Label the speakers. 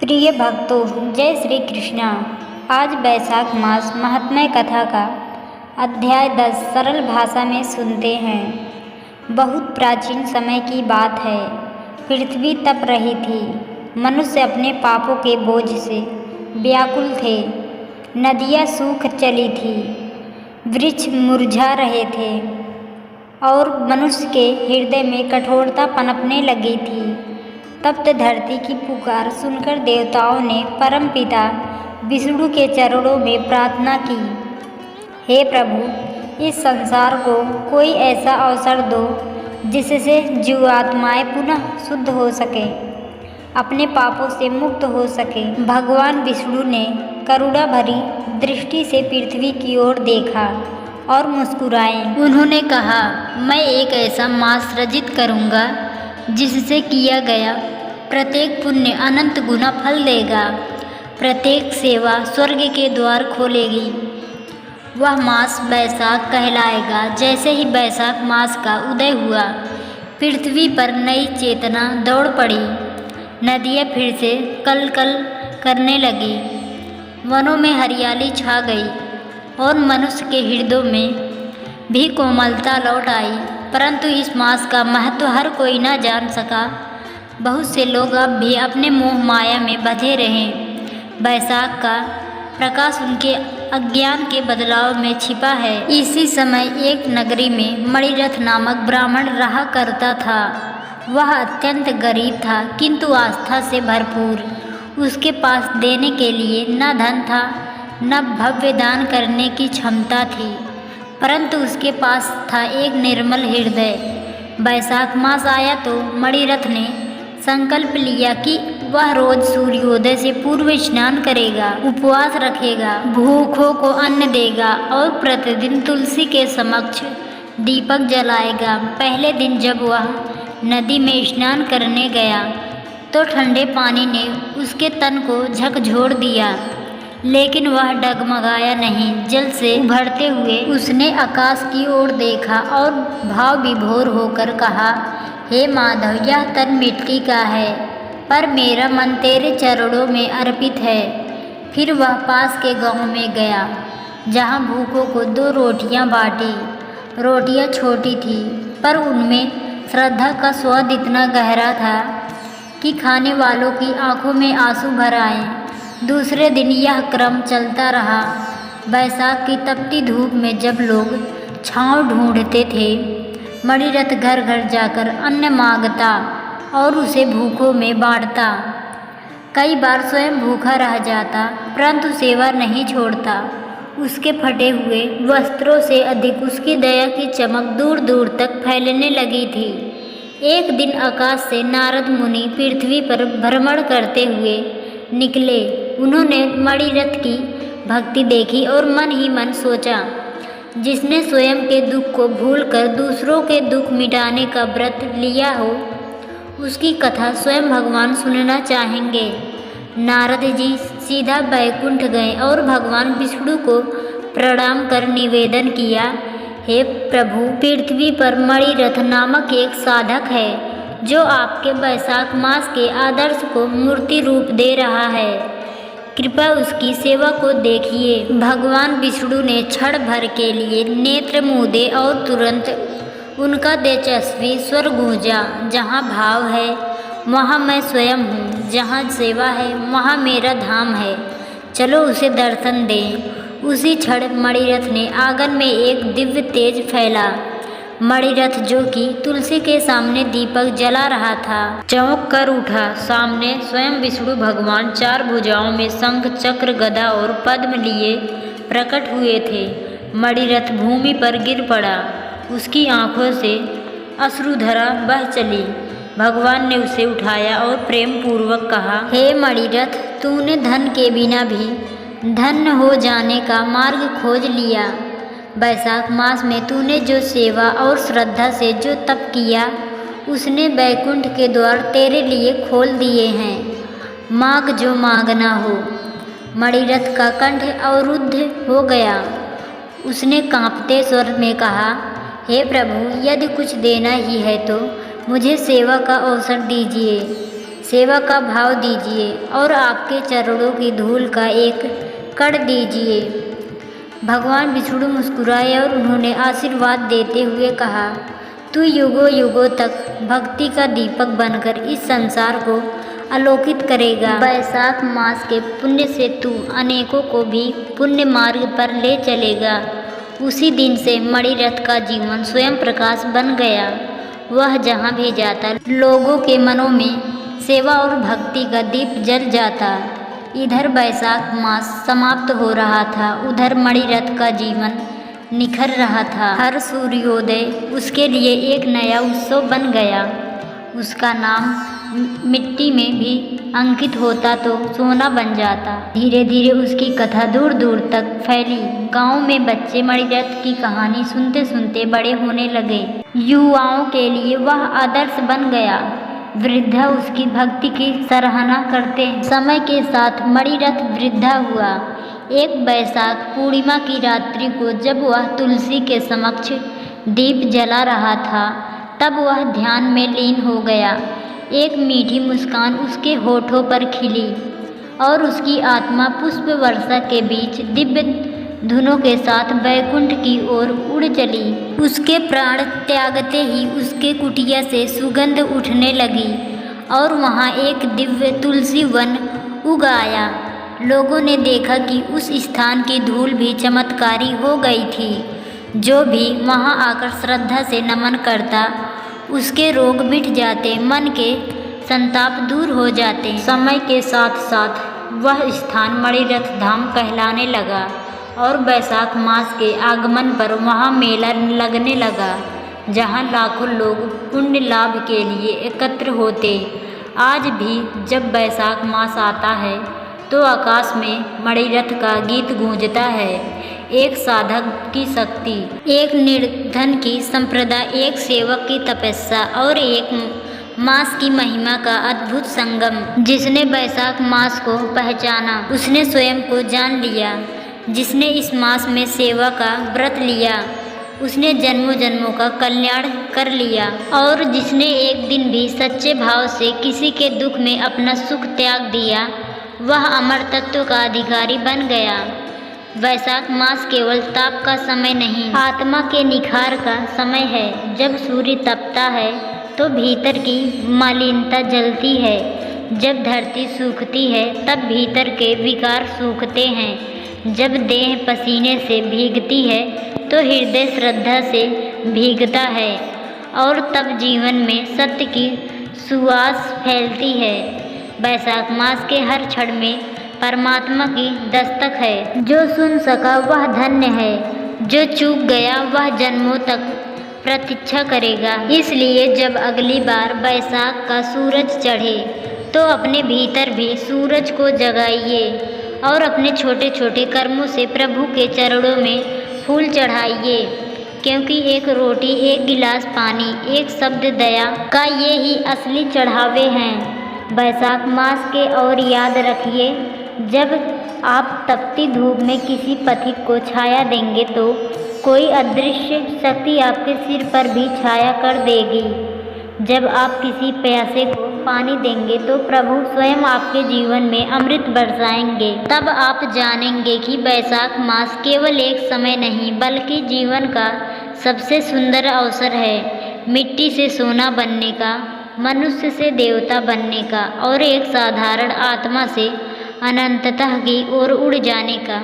Speaker 1: प्रिय भक्तों, जय श्री कृष्णा। आज वैशाख मास महात्म्य कथा का अध्याय 10 सरल भाषा में सुनते हैं। बहुत प्राचीन समय की बात है। पृथ्वी तप रही थी। मनुष्य अपने पापों के बोझ से व्याकुल थे। नदियाँ सूख चली थी, वृक्ष मुरझा रहे थे और मनुष्य के हृदय में कठोरता पनपने लगी थी। तप्त धरती की पुकार सुनकर देवताओं ने परमपिता विष्णु के चरणों में प्रार्थना की, हे प्रभु, इस संसार को कोई ऐसा अवसर दो जिससे जीवात्माएं पुनः शुद्ध हो सके, अपने पापों से मुक्त हो सके। भगवान विष्णु ने करुणा भरी दृष्टि से पृथ्वी की ओर देखा और मुस्कुराए। उन्होंने कहा, मैं एक ऐसा मास सृजित करूँगा जिससे किया गया प्रत्येक पुण्य अनंत गुना फल देगा। प्रत्येक सेवा स्वर्ग के द्वार खोलेगी। वह मास वैशाख कहलाएगा। जैसे ही वैशाख मास का उदय हुआ, पृथ्वी पर नई चेतना दौड़ पड़ी। नदियाँ फिर से कल कल करने लगी, वनों में हरियाली छा गई और मनुष्य के हृदयों में भी कोमलता लौट आई। परंतु इस मास का महत्व हर कोई न जान सका। बहुत से लोग अब भी अपने मोह माया में बंधे रहे। वैशाख का प्रकाश उनके अज्ञान के बदलाव में छिपा है। इसी समय एक नगरी में मणिरथ नामक ब्राह्मण रहा करता था। वह अत्यंत गरीब था, किंतु आस्था से भरपूर। उसके पास देने के लिए न धन था, न भव्य दान करने की क्षमता थी, परंतु उसके पास था एक निर्मल हृदय। वैशाख मास आया तो मणिरथ ने संकल्प लिया कि वह रोज सूर्योदय से पूर्व स्नान करेगा, उपवास रखेगा, भूखों को अन्न देगा और प्रतिदिन तुलसी के समक्ष दीपक जलाएगा। पहले दिन जब वह नदी में स्नान करने गया तो ठंडे पानी ने उसके तन को झकझोर दिया, लेकिन वह डगमगाया नहीं। जल से उभरते हुए उसने आकाश की ओर देखा और भाव विभोर होकर कहा, हे माधव, यह तन मिट्टी का है, पर मेरा मन तेरे चरणों में अर्पित है। फिर वह पास के गांव में गया, जहां भूखों को 2 रोटियां बांटी। रोटियां छोटी थी, पर उनमें श्रद्धा का स्वाद इतना गहरा था कि खाने वालों की आंखों में आंसू भर आए। दूसरे दिन यह क्रम चलता रहा। वैशाख की तपती धूप में जब लोग छांव ढूंढते थे, मणिरथ घर घर जाकर अन्न मांगता और उसे भूखों में बांटता। कई बार स्वयं भूखा रह जाता, परंतु सेवा नहीं छोड़ता। उसके फटे हुए वस्त्रों से अधिक उसकी दया की चमक दूर दूर तक फैलने लगी थी। एक दिन आकाश से नारद मुनि पृथ्वी पर भ्रमण करते हुए निकले। उन्होंने मणिरथ की भक्ति देखी और मन ही मन सोचा, जिसने स्वयं के दुख को भूलकर दूसरों के दुख मिटाने का व्रत लिया हो, उसकी कथा स्वयं भगवान सुनना चाहेंगे। नारद जी सीधा बैकुंठ गए और भगवान विष्णु को प्रणाम कर निवेदन किया, हे प्रभु, पृथ्वी पर मणिरथ नामक एक साधक है जो आपके वैशाख मास के आदर्श को मूर्ति रूप दे रहा है। कृपया उसकी सेवा को देखिए। भगवान विष्णु ने क्षण भर के लिए नेत्र मूंदे और तुरंत उनका तेजस्वी स्वर गूंजा, जहाँ भाव है वहाँ मैं स्वयं हूँ, जहाँ सेवा है वहाँ मेरा धाम है, चलो उसे दर्शन दें। उसी क्षण मणिरथ ने आंगन में एक दिव्य तेज फैला। मणिरथ, जो कि तुलसी के सामने दीपक जला रहा था, चौंक कर उठा। सामने स्वयं विष्णु भगवान 4 भुजाओं में शंख, चक्र, गदा और पद्म लिए प्रकट हुए थे। मणिरथ भूमि पर गिर पड़ा। उसकी आंखों से अश्रुधारा बह चली। भगवान ने उसे उठाया और प्रेम पूर्वक कहा, हे मणिरथ, तूने धन के बिना भी धन्य हो जाने का मार्ग खोज लिया। वैशाख मास में तूने जो सेवा और श्रद्धा से जो तप किया, उसने बैकुंठ के द्वार तेरे लिए खोल दिए हैं। मांग जो मांगना हो। मणिरथ का कंठ अवरुद्ध हो गया। उसने कांपते स्वर में कहा, हे प्रभु, यदि कुछ देना ही है तो मुझे सेवा का अवसर दीजिए। सेवा का भाव दीजिए और आपके चरणों की धूल का एक कण दीजिए। भगवान विष्णु मुस्कुराए और उन्होंने आशीर्वाद देते हुए कहा, तू युगों युगों तक भक्ति का दीपक बनकर इस संसार को आलोकित करेगा। वैशाख मास के पुण्य से तू अनेकों को भी पुण्य मार्ग पर ले चलेगा। उसी दिन से मणिरथ का जीवन स्वयं प्रकाश बन गया। वह जहाँ भी जाता लोगों के मनों में सेवा और भक्ति का दीप जल जाता। इधर वैशाख मास समाप्त हो रहा था, उधर मणिरथ का जीवन निखर रहा था। हर सूर्योदय उसके लिए एक नया उत्सव बन गया। उसका नाम मिट्टी में भी अंकित होता तो सोना बन जाता। धीरे धीरे उसकी कथा दूर दूर तक फैली। गांव में बच्चे मणिरथ की कहानी सुनते सुनते बड़े होने लगे। युवाओं के लिए वह आदर्श बन गया। वृद्धा उसकी भक्ति की सराहना करते। समय के साथ मणिरथ वृद्धा हुआ। एक वैशाख पूर्णिमा की रात्रि को जब वह तुलसी के समक्ष दीप जला रहा था, तब वह ध्यान में लीन हो गया। एक मीठी मुस्कान उसके होठों पर खिली और उसकी आत्मा पुष्प वर्षा के बीच दिव्य धुनों के साथ वैकुंठ की ओर उड़ चली। उसके प्राण त्यागते ही उसके कुटिया से सुगंध उठने लगी और वहाँ एक दिव्य तुलसी वन उग आया। लोगों ने देखा कि उस स्थान की धूल भी चमत्कारी हो गई थी। जो भी वहाँ आकर श्रद्धा से नमन करता, उसके रोग मिट जाते, मन के संताप दूर हो जाते। समय के साथ साथ वह स्थान मणिरथ धाम कहलाने लगा और वैशाख मास के आगमन पर वहाँ मेला लगने लगा, जहाँ लाखों लोग पुण्य लाभ के लिए एकत्र होते। आज भी जब वैशाख मास आता है तो आकाश में मणिरथ का गीत गूंजता है। एक साधक की शक्ति, एक निर्धन की संप्रदा, एक सेवक की तपस्या और एक मास की महिमा का अद्भुत संगम। जिसने वैशाख मास को पहचाना उसने स्वयं को जान लिया। जिसने इस मास में सेवा का व्रत लिया उसने जन्मों जन्मों का कल्याण कर लिया। और जिसने एक दिन भी सच्चे भाव से किसी के दुख में अपना सुख त्याग दिया, वह अमर तत्व का अधिकारी बन गया। वैशाख मास केवल ताप का समय नहीं, आत्मा के निखार का समय है। जब सूर्य तपता है तो भीतर की मलिनता जलती है। जब धरती सूखती है तब भीतर के विकार सूखते हैं। जब देह पसीने से भीगती है तो हृदय श्रद्धा से भीगता है और तब जीवन में सत्य की सुवास फैलती है। वैशाख मास के हर क्षण में परमात्मा की दस्तक है। जो सुन सका वह धन्य है, जो चूक गया वह जन्मों तक प्रतीक्षा करेगा। इसलिए जब अगली बार वैशाख का सूरज चढ़े तो अपने भीतर भी सूरज को जगाइए और अपने छोटे छोटे कर्मों से प्रभु के चरणों में फूल चढ़ाइए, क्योंकि एक रोटी, एक गिलास पानी, एक शब्द दया का ये ही असली चढ़ावे हैं वैशाख मास के। और याद रखिए, जब आप तपती धूप में किसी पथिक को छाया देंगे तो कोई अदृश्य शक्ति आपके सिर पर भी छाया कर देगी। जब आप किसी प्यासे को पानी देंगे तो प्रभु स्वयं आपके जीवन में अमृत बरसाएंगे। तब आप जानेंगे कि वैशाख मास केवल एक समय नहीं बल्कि जीवन का सबसे सुंदर अवसर है। मिट्टी से सोना बनने का, मनुष्य से देवता बनने का और एक साधारण आत्मा से अनंतता की ओर उड़ जाने का।